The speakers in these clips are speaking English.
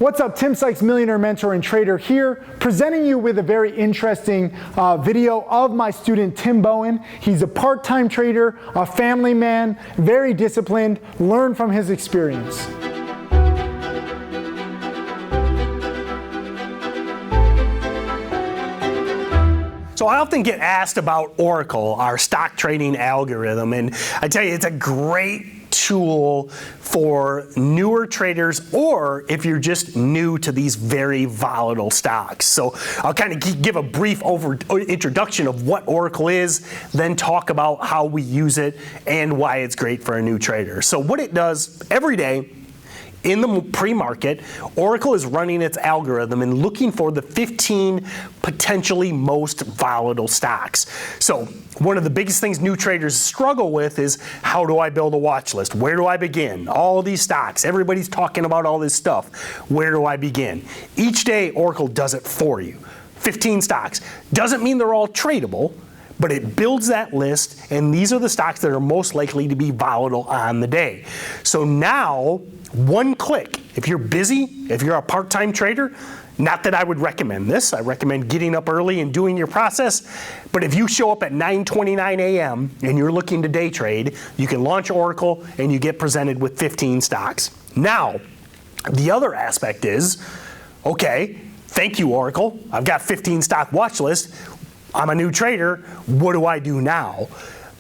What's up, Tim Sykes, millionaire mentor and trader here, presenting you with a very interesting video of my student Tim Bowen. He's a part-time trader, a family man, very disciplined. Learn from his experience. So I often get asked about Oracle, our stock trading algorithm, and I tell you, it's a great tool for newer traders or if you're just new to these very volatile stocks. So I'll kind of give a brief introduction of what Oracle is, then talk about how we use it and why it's great for a new trader. So what it does every day, in the pre-market, Oracle is running its algorithm and looking for the 15 potentially most volatile stocks. So one of the biggest things new traders struggle with is, how do I build a watch list? Where do I begin? All these stocks, everybody's talking about all this stuff. Where do I begin? Each day, Oracle does it for you. 15 stocks. Doesn't mean they're all tradable, but it builds that list, and these are the stocks that are most likely to be volatile on the day. So now, one click, if you're busy, if you're a part-time trader, not that I would recommend this, I recommend getting up early and doing your process, but if you show up at 9:29 a.m. and you're looking to day trade, you can launch Oracle and you get presented with 15 stocks. Now, the other aspect is, okay, thank you, Oracle, I've got 15 stock watch list, I'm a new trader, what do I do now?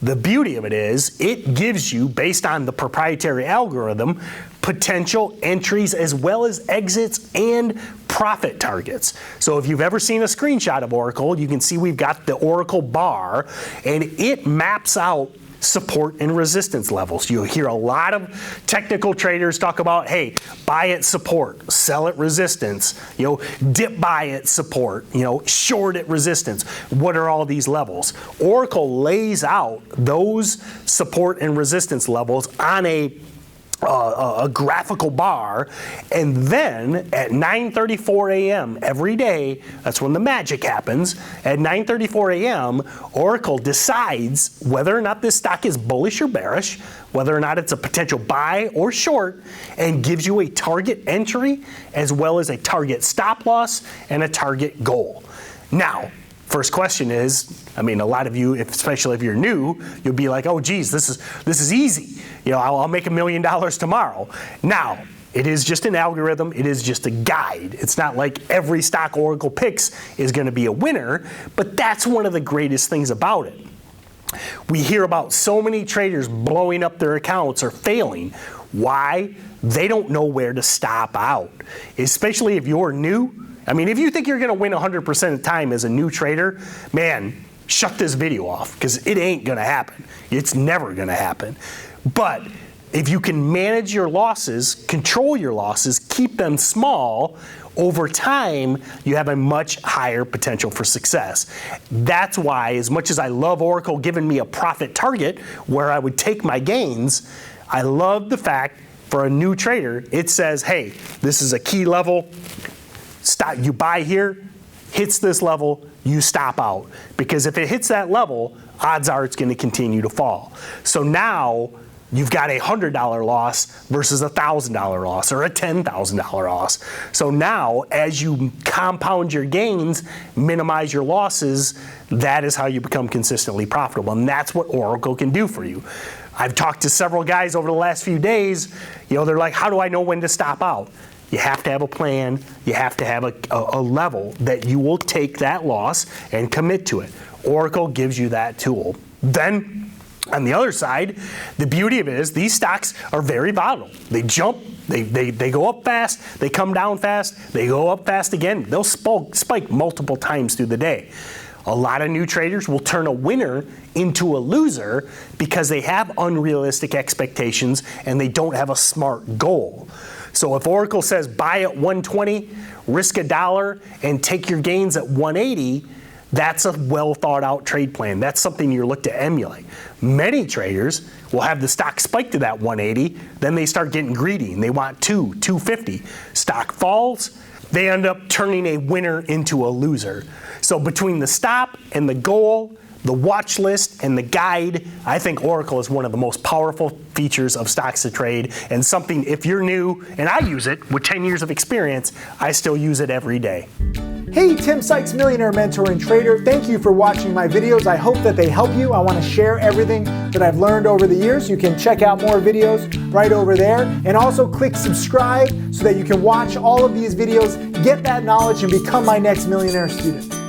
The beauty of it is, it gives you, based on the proprietary algorithm, potential entries as well as exits and profit targets. So if you've ever seen a screenshot of Oracle, you can see we've got the Oracle bar, and it maps out support and resistance levels. You'll hear a lot of technical traders talk about, hey, buy at support, sell at resistance, dip buy at support, short at resistance. What are all these levels? Oracle lays out those support and resistance levels on a graphical bar, and then at 9:34 a.m. every day, that's when the magic happens, at 9:34 a.m. Oracle decides whether or not this stock is bullish or bearish, whether or not it's a potential buy or short, and gives you a target entry as well as a target stop loss and a target goal. Now, first question is, a lot of you, especially if you're new, you'll be like, oh geez, this is easy. I'll make $1 million tomorrow. Now, it is just an algorithm, it is just a guide. It's not like every stock Oracle picks is gonna be a winner, but that's one of the greatest things about it. We hear about so many traders blowing up their accounts or failing. Why? They don't know where to stop out. Especially if you're new. If you think you're gonna win 100% of the time as a new trader, man, shut this video off, because it ain't gonna happen. It's never gonna happen. But if you can manage your losses, control your losses, keep them small, over time, you have a much higher potential for success. That's why, as much as I love Oracle giving me a profit target where I would take my gains, I love the fact for a new trader, it says, hey, this is a key level, stop, you buy here, hits this level, you stop out. Because if it hits that level, odds are it's going to continue to fall. So now you've got a $100 loss versus a $1,000 loss or a $10,000 loss. So now, as you compound your gains, minimize your losses, that is how you become consistently profitable. And that's what Oracle can do for you. I've talked to several guys over the last few days, they're like, how do I know when to stop out? You have to have a plan. You have to have a level that you will take that loss and commit to it. Oracle gives you that tool. Then, on the other side, the beauty of it is these stocks are very volatile. They jump, they go up fast, they come down fast, they go up fast again. They'll spike multiple times through the day. A lot of new traders will turn a winner into a loser because they have unrealistic expectations and they don't have a smart goal. So if Oracle says buy at 120, risk $1, and take your gains at 180, that's a well thought out trade plan. That's something you look to emulate. Many traders will have the stock spike to that 180, then they start getting greedy and they want 250. Stock falls, they end up turning a winner into a loser. So between the stop and the goal, the watch list, and the guide, I think Oracle is one of the most powerful features of Stockstotrade, and something, if you're new, and I use it with 10 years of experience, I still use it every day. Hey, Tim Sykes, millionaire mentor and trader. Thank you for watching my videos. I hope that they help you. I want to share everything that I've learned over the years. You can check out more videos right over there, and also click subscribe so that you can watch all of these videos, get that knowledge, and become my next millionaire student.